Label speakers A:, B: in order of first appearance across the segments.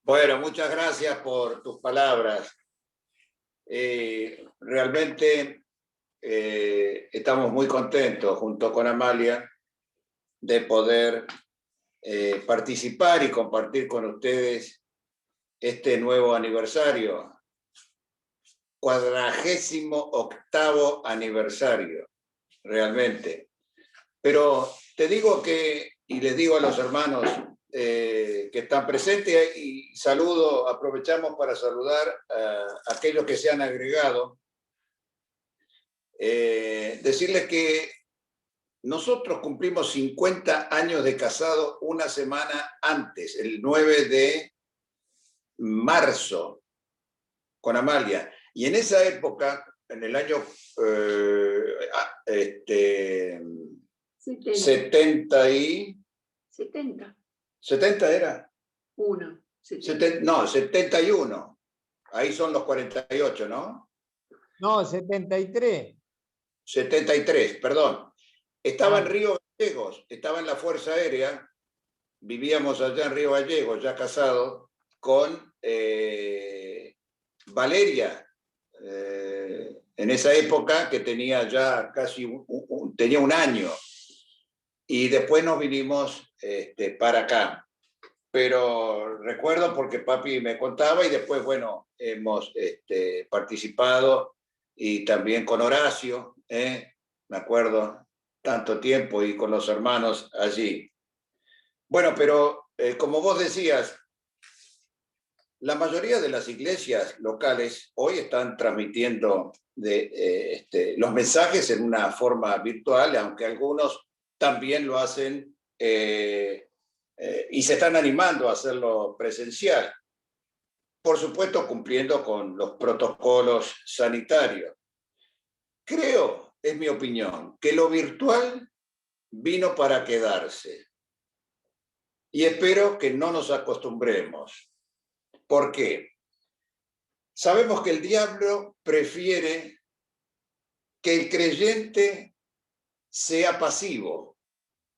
A: Bueno, muchas gracias por tus palabras. Realmente estamos muy contentos junto con Amalia de poder participar y compartir con ustedes este nuevo aniversario, 48º aniversario, realmente. Pero te digo que, y les digo a los hermanos que están presentes, y aprovechamos para saludar a aquellos que se han agregado, decirles que nosotros cumplimos 50 años de casado una semana antes, el 9 de marzo, con Amalia. Y en esa época, en el año 70 era. 71. Ahí son los 48, ¿no?
B: No, 73.
A: 73, perdón. Estaba en Río Gallegos, estaba en la Fuerza Aérea, vivíamos allá en Río Gallegos, ya casado, con Valeria, en esa época que tenía ya casi tenía un año. Y después nos vinimos para acá. Pero recuerdo porque papi me contaba y después, bueno, hemos participado y también con Horacio, me acuerdo, tanto tiempo y con los hermanos allí. Bueno, pero como vos decías, la mayoría de las iglesias locales hoy están transmitiendo los mensajes en una forma virtual, aunque algunos también lo hacen y se están animando a hacerlo presencial. Por supuesto, cumpliendo con los protocolos sanitarios. Creo, es mi opinión, que lo virtual vino para quedarse. Y espero que no nos acostumbremos. ¿Por qué? Sabemos que el diablo prefiere que el creyente sea pasivo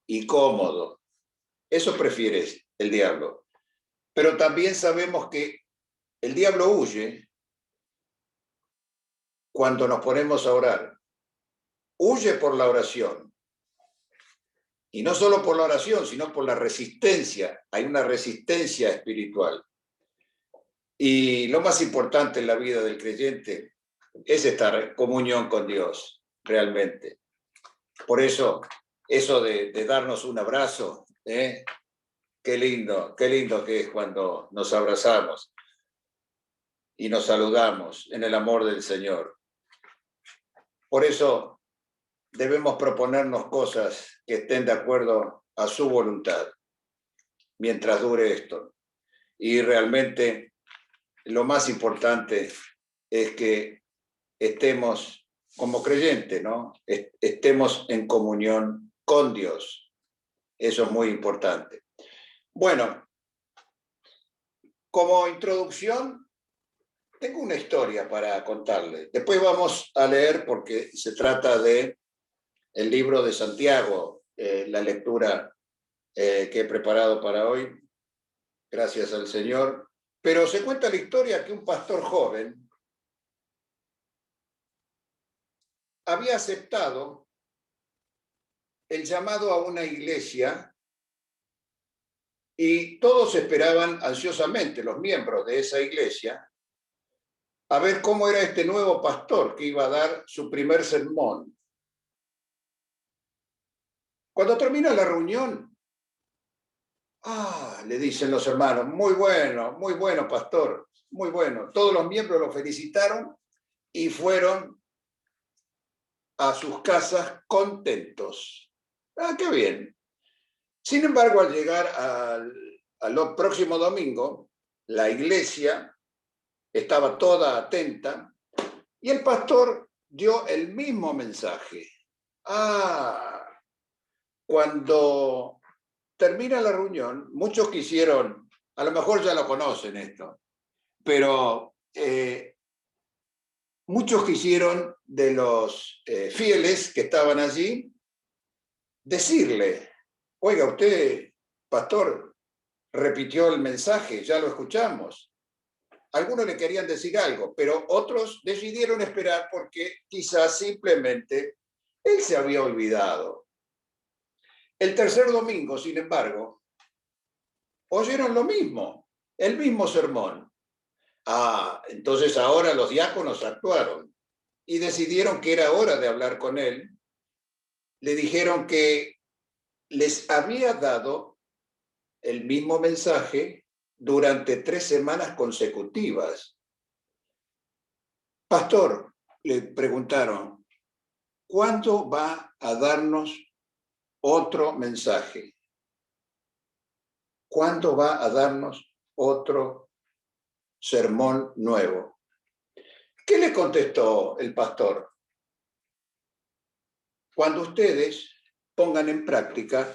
A: y cómodo. Eso prefiere el diablo. Pero también sabemos que el diablo huye cuando nos ponemos a orar. Huye por la oración. Y no solo por la oración, sino por la resistencia. Hay una resistencia espiritual. Y lo más importante en la vida del creyente es estar en comunión con Dios, realmente. Por eso de darnos un abrazo, qué lindo que es cuando nos abrazamos y nos saludamos en el amor del Señor. Por eso debemos proponernos cosas que estén de acuerdo a su voluntad, mientras dure esto. Y realmente lo más importante es que estemos como creyentes, ¿no? Estemos en comunión con Dios. Eso es muy importante. Bueno, como introducción, tengo una historia para contarles. Después vamos a leer, porque se trata de el libro de Santiago, la lectura que he preparado para hoy, gracias al Señor. Pero se cuenta la historia que un pastor joven había aceptado el llamado a una iglesia y todos esperaban ansiosamente, los miembros de esa iglesia, a ver cómo era este nuevo pastor que iba a dar su primer sermón. Cuando termina la reunión, le dicen los hermanos, muy bueno, pastor, muy bueno. Todos los miembros lo felicitaron y fueron a sus casas contentos. Qué bien. Sin embargo, al llegar al próximo domingo, la iglesia estaba toda atenta y el pastor dio el mismo mensaje. Cuando termina la reunión, muchos quisieron, a lo mejor ya lo conocen esto, pero muchos quisieron de los fieles que estaban allí decirle, oiga, usted, pastor, repitió el mensaje, ya lo escuchamos. Algunos le querían decir algo, pero otros decidieron esperar porque quizás simplemente él se había olvidado. El tercer domingo, sin embargo, oyeron lo mismo, el mismo sermón. Entonces ahora los diáconos actuaron y decidieron que era hora de hablar con él. Le dijeron que les había dado el mismo mensaje durante 3 semanas consecutivas. Pastor, le preguntaron, ¿cuándo va a darnos otro mensaje? ¿Cuándo va a darnos otro sermón nuevo? ¿Qué le contestó el pastor? Cuando ustedes pongan en práctica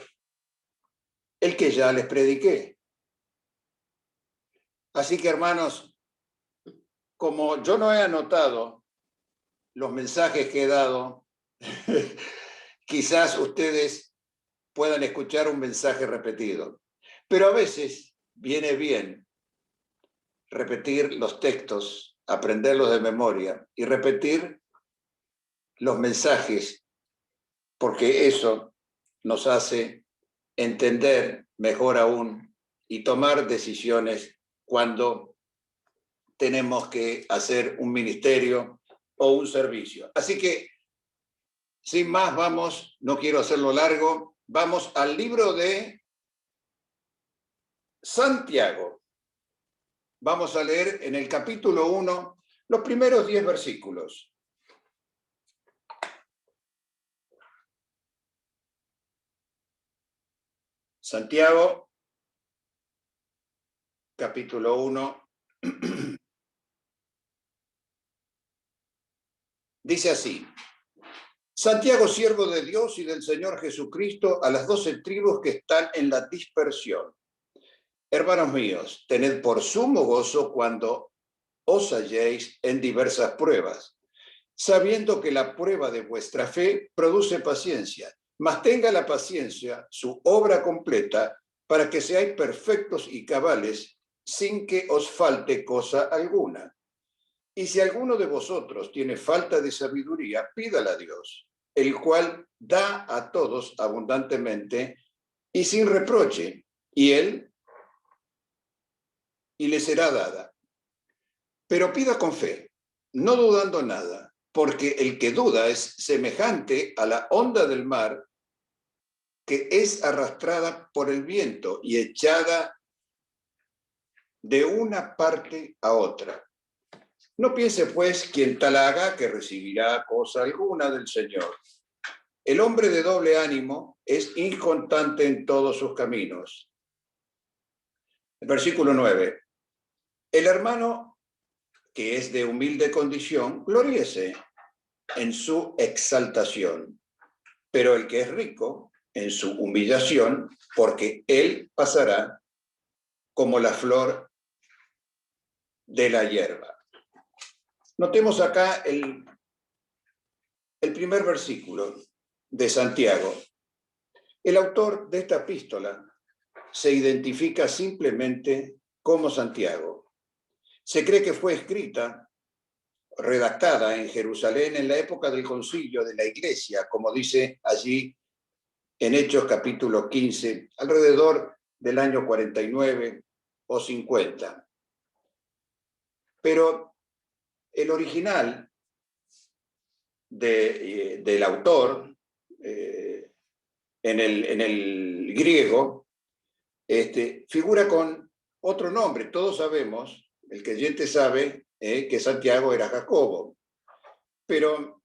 A: el que ya les prediqué. Así que, hermanos, como yo no he anotado los mensajes que he dado, quizás ustedes puedan escuchar un mensaje repetido. Pero a veces viene bien repetir los textos, aprenderlos de memoria y repetir los mensajes, porque eso nos hace entender mejor aún y tomar decisiones cuando tenemos que hacer un ministerio o un servicio. Así que, sin más, vamos, no quiero hacerlo largo, vamos al libro de Santiago. Vamos a leer en el capítulo 1 los primeros 10 versículos. Santiago, capítulo 1, dice así: Santiago, siervo de Dios y del Señor Jesucristo, a las 12 tribus que están en la dispersión. Hermanos míos, tened por sumo gozo cuando os halléis en diversas pruebas, sabiendo que la prueba de vuestra fe produce paciencia, mas tenga la paciencia su obra completa, para que seáis perfectos y cabales, sin que os falte cosa alguna. Y si alguno de vosotros tiene falta de sabiduría, pídala a Dios, el cual da a todos abundantemente y sin reproche, y le será dada. Pero pida con fe, no dudando nada, porque el que duda es semejante a la onda del mar, que es arrastrada por el viento y echada de una parte a otra. No piense, pues, quien tal haga que recibirá cosa alguna del Señor. El hombre de doble ánimo es inconstante en todos sus caminos. El versículo 9. El hermano que es de humilde condición, gloríese en su exaltación, pero el que es rico en su humillación, porque él pasará como la flor de la hierba. Notemos acá el primer versículo de Santiago. El autor de esta epístola se identifica simplemente como Santiago. Se cree que fue escrita, redactada en Jerusalén en la época del concilio de la Iglesia, como dice allí en Hechos capítulo 15, alrededor del año 49 o 50. Pero el original del autor en el griego figura con otro nombre. Todos sabemos, el creyente sabe que Santiago era Jacobo, pero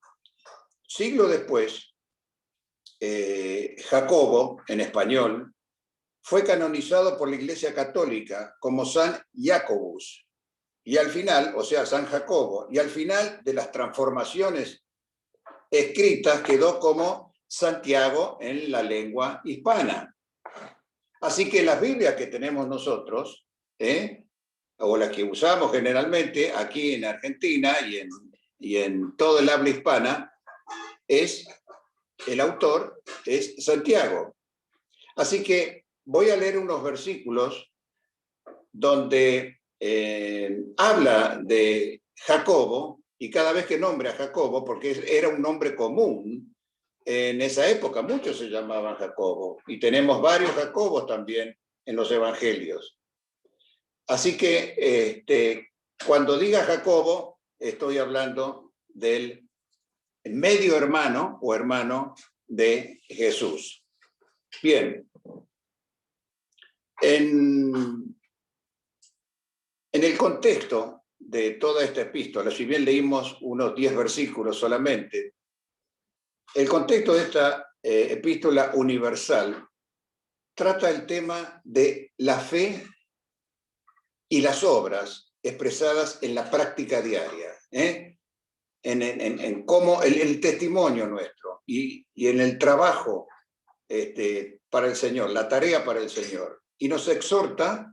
A: siglo después, Jacobo, en español, fue canonizado por la Iglesia Católica como San Jacobus, y al final, o sea, San Jacobo, y al final de las transformaciones escritas quedó como Santiago en la lengua hispana. Así que las Biblias que tenemos nosotros, o las que usamos generalmente aquí en Argentina y en todo el habla hispana, el autor es Santiago. Así que voy a leer unos versículos donde habla de Jacobo, y cada vez que nombra a Jacobo, porque era un nombre común en esa época, muchos se llamaban Jacobo, y tenemos varios Jacobos también en los evangelios. Así que cuando diga Jacobo, estoy hablando del medio hermano o hermano de Jesús. Bien. En el contexto de toda esta epístola, si bien leímos unos 10 versículos solamente, el contexto de esta epístola universal trata el tema de la fe y las obras expresadas en la práctica diaria, en cómo el testimonio nuestro y en el trabajo para el Señor, la tarea para el Señor. Y nos exhorta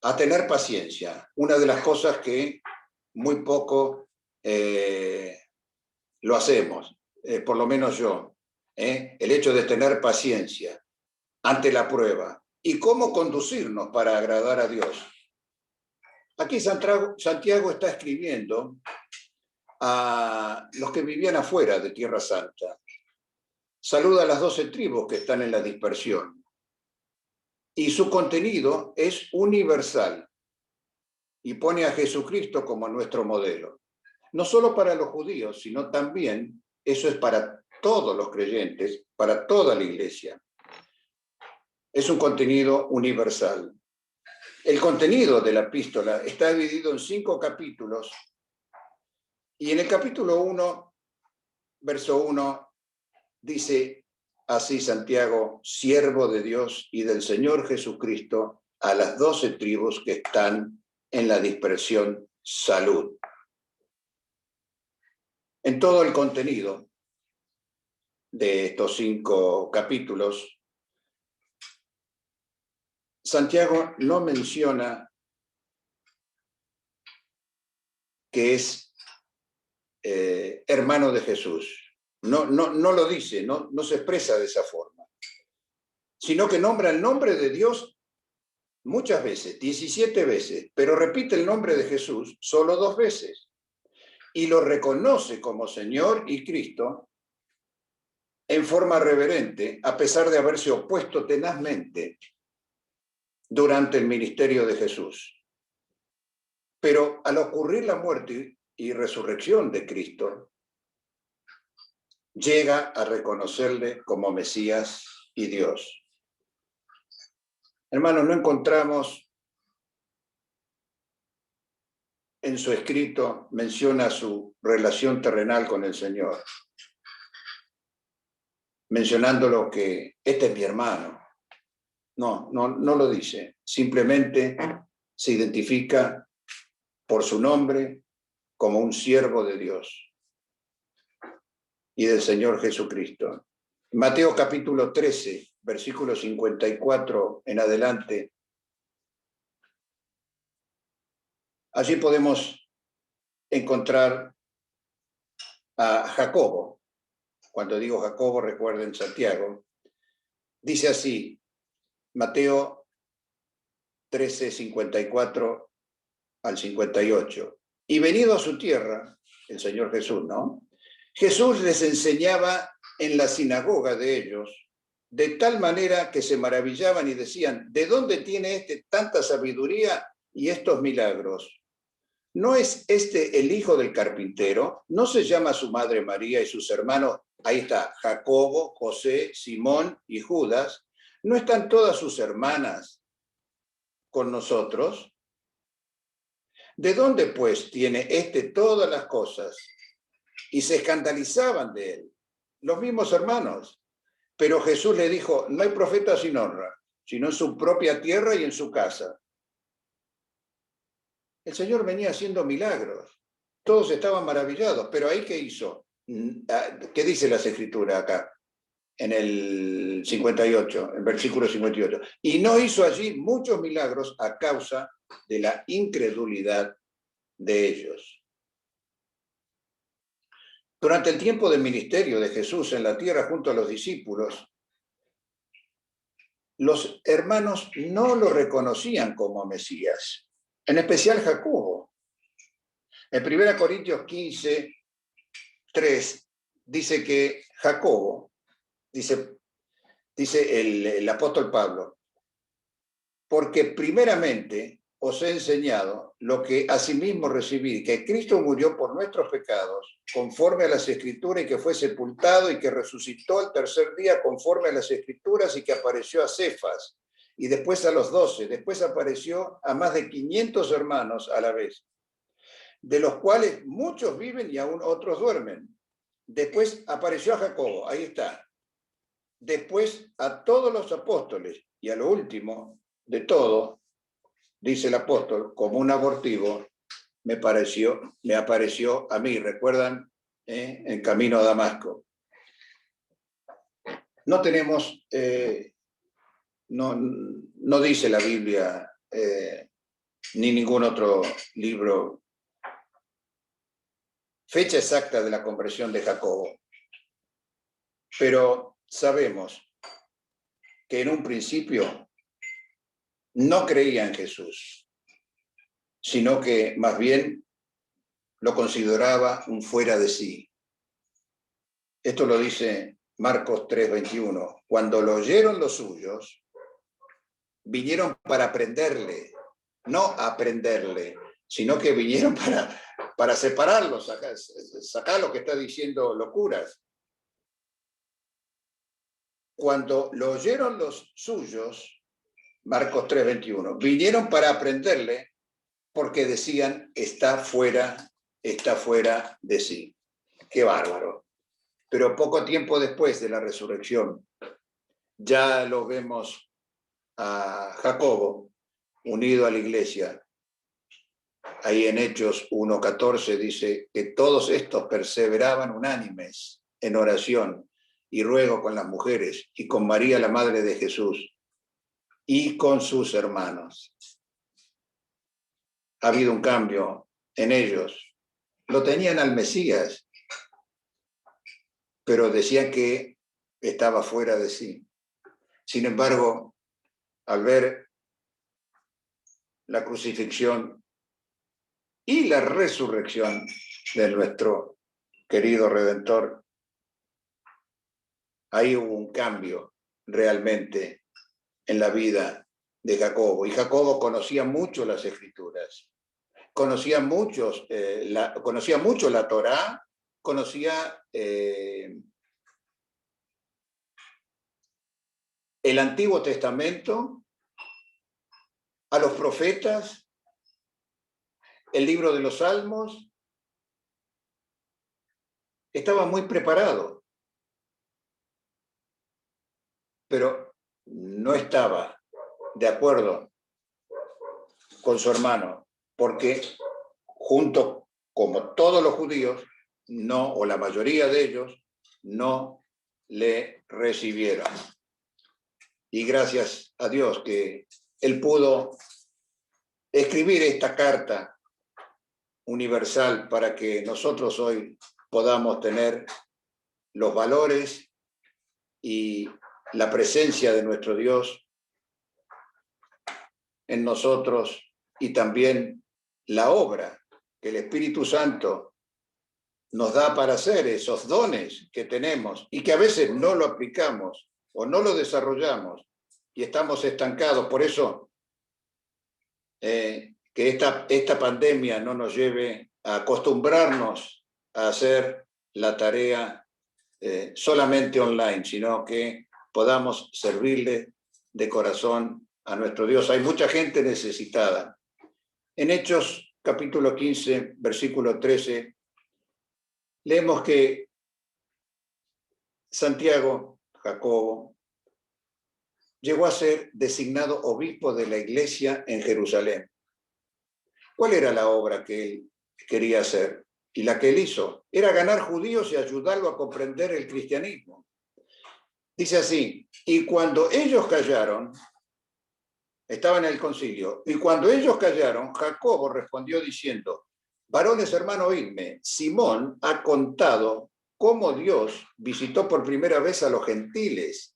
A: a tener paciencia, una de las cosas que muy poco lo hacemos, por lo menos yo, el hecho de tener paciencia ante la prueba y cómo conducirnos para agradar a Dios. Aquí Santiago está escribiendo a los que vivían afuera de Tierra Santa. Saluda a las 12 tribus que están en la dispersión. Y su contenido es universal y pone a Jesucristo como nuestro modelo. No solo para los judíos, sino también eso es para todos los creyentes, para toda la iglesia. Es un contenido universal. El contenido de la epístola está dividido en 5 capítulos y en el capítulo 1, verso 1, dice así Santiago, siervo de Dios y del Señor Jesucristo, a las 12 tribus que están en la dispersión, salud. En todo el contenido de estos 5 capítulos, Santiago no menciona que es hermano de Jesús. No lo dice, no se expresa de esa forma, sino que nombra el nombre de Dios muchas veces, 17 veces, pero repite el nombre de Jesús solo 2 veces y lo reconoce como Señor y Cristo en forma reverente, a pesar de haberse opuesto tenazmente durante el ministerio de Jesús. Pero al ocurrir la muerte y resurrección de Cristo, llega a reconocerle como Mesías y Dios. Hermanos, no encontramos en su escrito, menciona su relación terrenal con el Señor, mencionándolo que este es mi hermano. No lo dice. Simplemente se identifica por su nombre como un siervo de Dios y del Señor Jesucristo. Mateo capítulo 13, versículo 54 en adelante. Allí podemos encontrar a Jacobo. Cuando digo Jacobo, recuerden Santiago. Dice así, Mateo 13, 54 al 58. Y venido a su tierra, el Señor Jesús, ¿no? Jesús les enseñaba en la sinagoga de ellos, de tal manera que se maravillaban y decían, ¿de dónde tiene tanta sabiduría y estos milagros? ¿No es este el hijo del carpintero? ¿No se llama su madre María y sus hermanos? Ahí está, Jacobo, José, Simón y Judas. ¿No están todas sus hermanas con nosotros? ¿De dónde, pues, tiene todas las cosas? Y se escandalizaban de él, los mismos hermanos. Pero Jesús le dijo, no hay profeta sin honra, sino en su propia tierra y en su casa. El Señor venía haciendo milagros. Todos estaban maravillados, pero ahí ¿qué hizo? ¿Qué dice las Escrituras acá? En el 58, en versículo 58. Y no hizo allí muchos milagros a causa de la incredulidad de ellos. Durante el tiempo del ministerio de Jesús en la tierra junto a los discípulos, los hermanos no lo reconocían como Mesías, en especial Jacobo. En 1 Corintios 15, 3, dice que Jacobo, dice el apóstol Pablo, porque primeramente os he enseñado lo que asimismo recibí, que Cristo murió por nuestros pecados, conforme a las Escrituras, y que fue sepultado y que resucitó al tercer día, conforme a las Escrituras, y que apareció a Cefas, y después a los 12, después apareció a más de 500 hermanos a la vez, de los cuales muchos viven y aún otros duermen. Después apareció a Jacobo, ahí está. Después a todos los apóstoles, y a lo último de todo, dice el apóstol, como un abortivo, me apareció a mí. ¿Recuerdan? En camino a Damasco. No tenemos, no dice la Biblia, ni ningún otro libro, fecha exacta de la conversión de Jacobo. Pero sabemos que en un principio no creía en Jesús, sino que más bien lo consideraba un fuera de sí. Esto lo dice Marcos 3:21. Cuando lo oyeron los suyos, vinieron para aprenderle, no aprenderle, sino que vinieron para separarlo, sacar lo que está diciendo locuras. Cuando lo oyeron los suyos, Marcos 3:21, vinieron para aprenderle porque decían, está fuera de sí. Qué bárbaro. Pero poco tiempo después de la resurrección, ya lo vemos a Jacobo unido a la iglesia. Ahí en Hechos 1:14 dice que todos estos perseveraban unánimes en oración y ruego con las mujeres y con María, la madre de Jesús, y con sus hermanos. Ha habido un cambio en ellos. Lo tenían al Mesías, pero decían que estaba fuera de sí. Sin embargo, al ver la crucifixión y la resurrección de nuestro querido Redentor, ahí hubo un cambio realmente en la vida de Jacobo. Y Jacobo conocía mucho las Escrituras, conocía mucho la Torá, conocía el Antiguo Testamento, a los profetas, el libro de los Salmos. Estaba muy preparado, pero no estaba de acuerdo con su hermano, porque junto, como todos los judíos, no, o la mayoría de ellos, no le recibieron. Y gracias a Dios que él pudo escribir esta carta universal para que nosotros hoy podamos tener los valores y la presencia de nuestro Dios en nosotros y también la obra que el Espíritu Santo nos da para hacer, esos dones que tenemos y que a veces no lo aplicamos o no lo desarrollamos y estamos estancados. Por eso que esta pandemia no nos lleve a acostumbrarnos a hacer la tarea solamente online, sino que podamos servirle de corazón a nuestro Dios. Hay mucha gente necesitada. En Hechos capítulo 15, versículo 13, leemos que Santiago, Jacobo, llegó a ser designado obispo de la iglesia en Jerusalén. ¿Cuál era la obra que él quería hacer? Y la que él hizo era ganar judíos y ayudarlo a comprender el cristianismo. Dice así, y cuando ellos callaron, estaba en el concilio, y cuando ellos callaron, Jacobo respondió diciendo, varones hermanos, oídme, Simón ha contado cómo Dios visitó por primera vez a los gentiles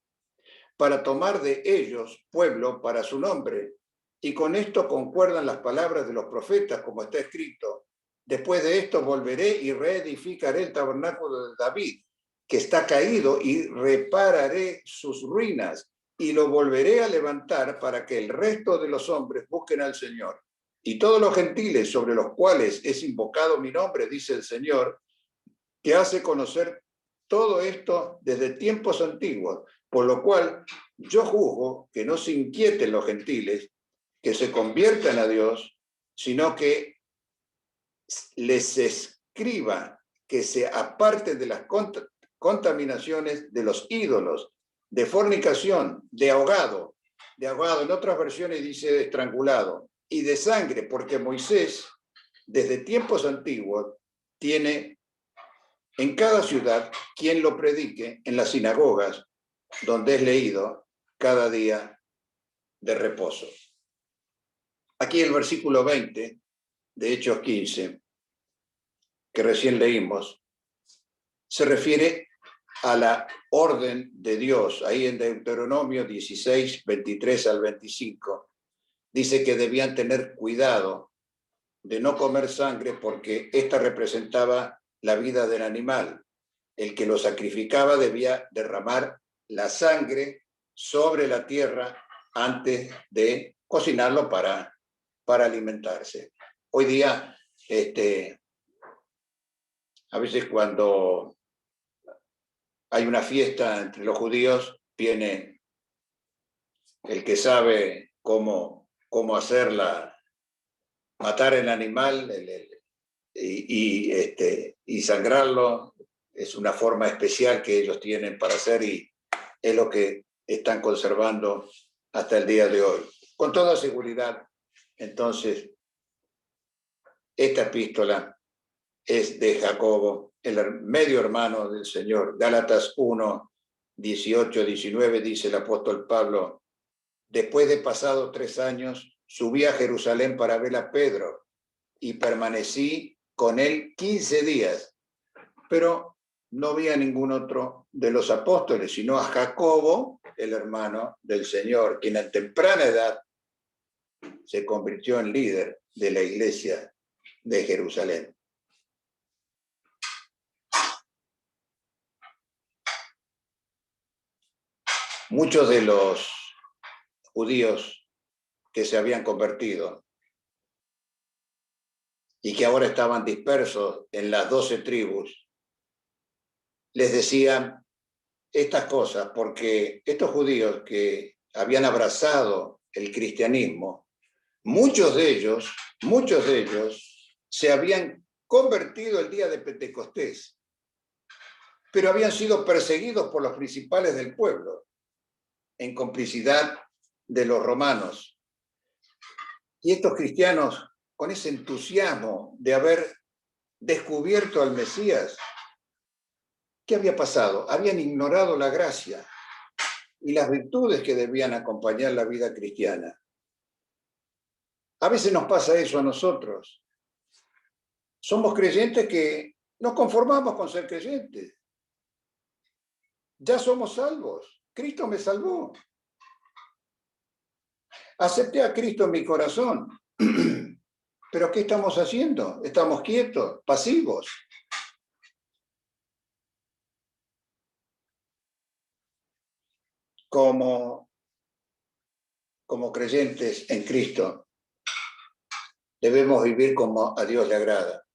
A: para tomar de ellos pueblo para su nombre. Y con esto concuerdan las palabras de los profetas, como está escrito: después de esto volveré y reedificaré el tabernáculo de David, que está caído, y repararé sus ruinas, y lo volveré a levantar para que el resto de los hombres busquen al Señor. Y todos los gentiles sobre los cuales es invocado mi nombre, dice el Señor, que hace conocer todo esto desde tiempos antiguos, por lo cual yo juzgo que no se inquieten los gentiles, que se conviertan a Dios, sino que les escriba que se aparten de las contaminaciones de los ídolos, de fornicación, de ahogado, en otras versiones dice de estrangulado, y de sangre, porque Moisés, desde tiempos antiguos, tiene en cada ciudad quien lo predique en las sinagogas, donde es leído cada día de reposo. Aquí el versículo 20 de Hechos 15, que recién leímos, se refiere a la orden de Dios. Ahí en Deuteronomio 16, 23 al 25, dice que debían tener cuidado de no comer sangre porque esta representaba la vida del animal. El que lo sacrificaba debía derramar la sangre sobre la tierra antes de cocinarlo para alimentarse. Hoy día, a veces cuando hay una fiesta entre los judíos, viene el que sabe cómo hacerla, matar el animal y sangrarlo. Es una forma especial que ellos tienen para hacer y es lo que están conservando hasta el día de hoy. Con toda seguridad, entonces, esta epístola es de Jacobo, el medio hermano del Señor. Gálatas 1, 18, 19 dice el apóstol Pablo: después de pasado 3 años, subí a Jerusalén para ver a Pedro y permanecí con él 15 días, pero no vi a ningún otro de los apóstoles, sino a Jacobo, el hermano del Señor, quien a temprana edad se convirtió en líder de la iglesia de Jerusalén. Muchos de los judíos que se habían convertido y que ahora estaban dispersos en las 12 tribus, les decían estas cosas porque estos judíos que habían abrazado el cristianismo, muchos de ellos se habían convertido el día de Pentecostés, pero habían sido perseguidos por los principales del pueblo en complicidad de los romanos. Y estos cristianos, con ese entusiasmo de haber descubierto al Mesías, ¿qué había pasado? Habían ignorado la gracia y las virtudes que debían acompañar la vida cristiana. A veces nos pasa eso a nosotros. Somos creyentes que nos conformamos con ser creyentes. Ya somos salvos. Cristo me salvó. Acepté a Cristo en mi corazón. ¿Pero qué estamos haciendo? Estamos quietos, pasivos. Como creyentes en Cristo, debemos vivir como a Dios le agrada.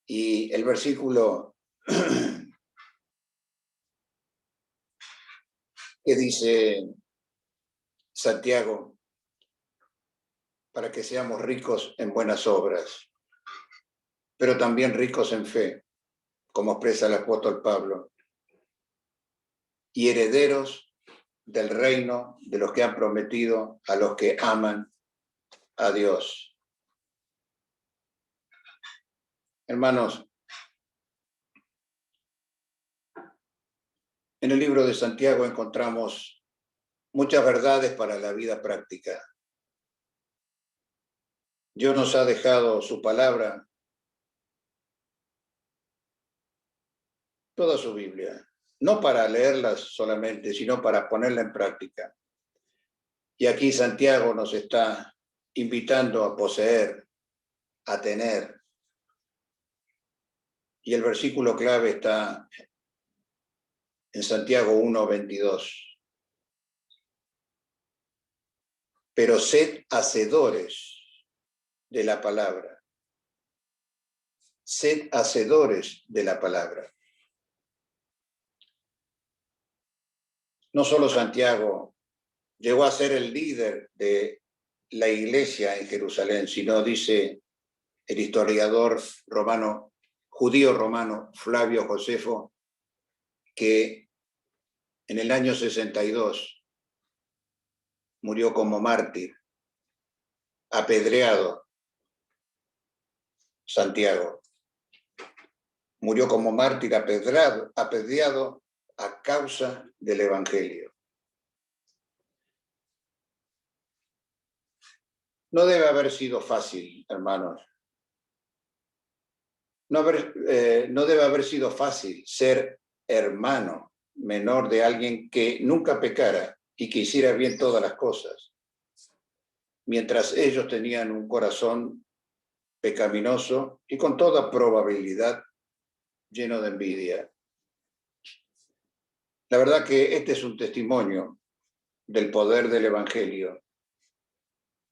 A: Y el versículo que dice Santiago, para que seamos ricos en buenas obras, pero también ricos en fe, como expresa el apóstol Pablo, y herederos del reino de los que han prometido a los que aman a Dios. Hermanos, en el libro de Santiago encontramos muchas verdades para la vida práctica. Dios nos ha dejado su palabra, toda su Biblia, no para leerlas solamente, sino para ponerla en práctica. Y aquí Santiago nos está invitando a poseer, a tener. Y el versículo clave está en Santiago 1:22. Pero sed hacedores de la palabra. Sed hacedores de la palabra. No solo Santiago llegó a ser el líder de la iglesia en Jerusalén, sino dice el historiador romano, judío romano Flavio Josefo, que en el año 62 murió como mártir, apedreado. Santiago murió como mártir apedreado a causa del Evangelio. No debe haber sido fácil, hermanos. No debe haber sido fácil ser hermano menor de alguien que nunca pecara y que hiciera bien todas las cosas, mientras ellos tenían un corazón pecaminoso y con toda probabilidad lleno de envidia. La verdad que este es un testimonio del poder del Evangelio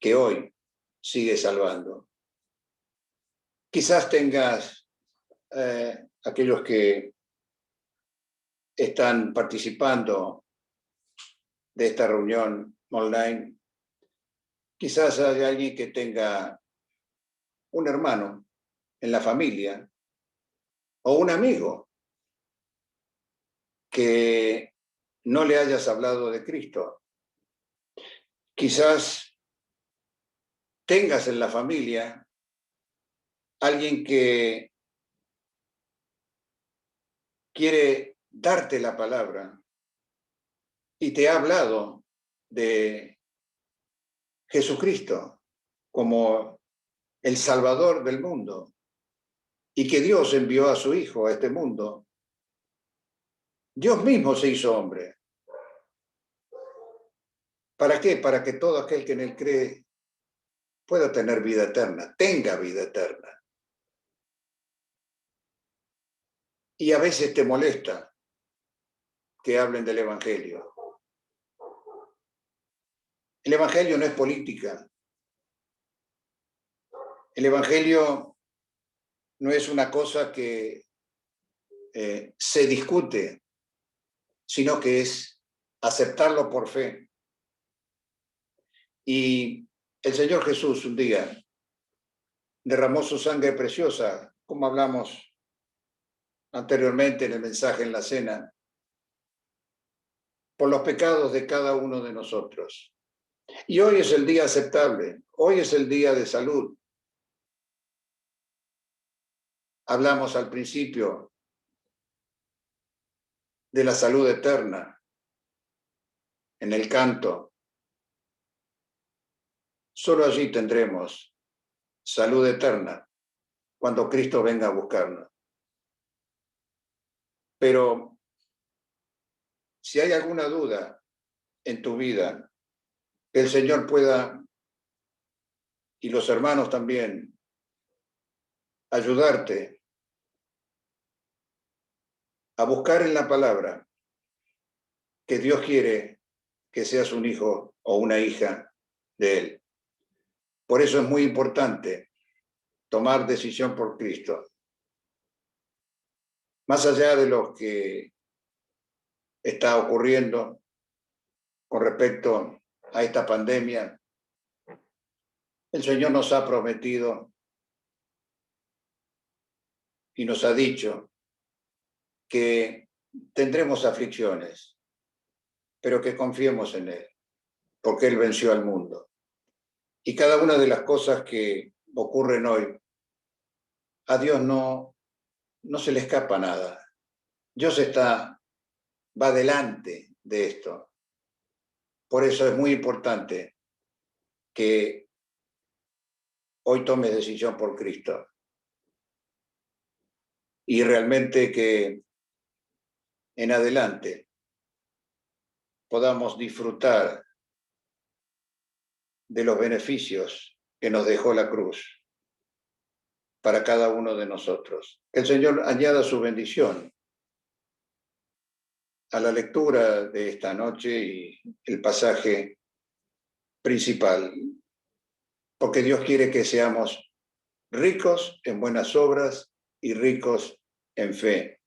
A: que hoy sigue salvando. Quizás tengas aquellos que están participando de esta reunión online, quizás haya alguien que tenga un hermano en la familia o un amigo que no le hayas hablado de Cristo. Quizás tengas en la familia alguien que quiere darte la palabra y te ha hablado de Jesucristo como el Salvador del mundo y que Dios envió a su Hijo a este mundo. Dios mismo se hizo hombre. ¿Para qué? Para que todo aquel que en él cree pueda tener vida eterna, tenga vida eterna. Y a veces te molesta que hablen del Evangelio. El Evangelio no es política. El Evangelio no es una cosa que se discute, sino que es aceptarlo por fe. Y el Señor Jesús un día derramó su sangre preciosa, como hablamos anteriormente en el mensaje en la cena, por los pecados de cada uno de nosotros. Y hoy es el día aceptable, hoy es el día de salud. Hablamos al principio de la salud eterna en el canto. Solo allí tendremos salud eterna cuando Cristo venga a buscarnos. Pero si hay alguna duda en tu vida, que el Señor pueda, y los hermanos también, ayudarte a buscar en la palabra que Dios quiere que seas un hijo o una hija de Él. Por eso es muy importante tomar decisión por Cristo. Más allá de lo que está ocurriendo con respecto a esta pandemia, el Señor nos ha prometido y nos ha dicho que tendremos aflicciones, pero que confiemos en Él, porque Él venció al mundo. Y cada una de las cosas que ocurren hoy, a Dios no se le escapa nada. Dios va delante de esto. Por eso es muy importante que hoy tomes decisión por Cristo. Y realmente que en adelante podamos disfrutar de los beneficios que nos dejó la cruz para cada uno de nosotros. Que el Señor añada su bendición a la lectura de esta noche y el pasaje principal, porque Dios quiere que seamos ricos en buenas obras y ricos en fe,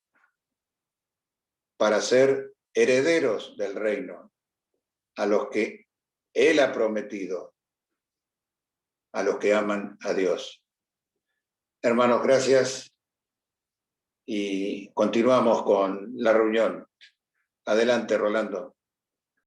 A: para ser herederos del reino, a los que Él ha prometido, a los que aman a Dios. Hermanos, gracias y continuamos con la reunión. Adelante, Rolando.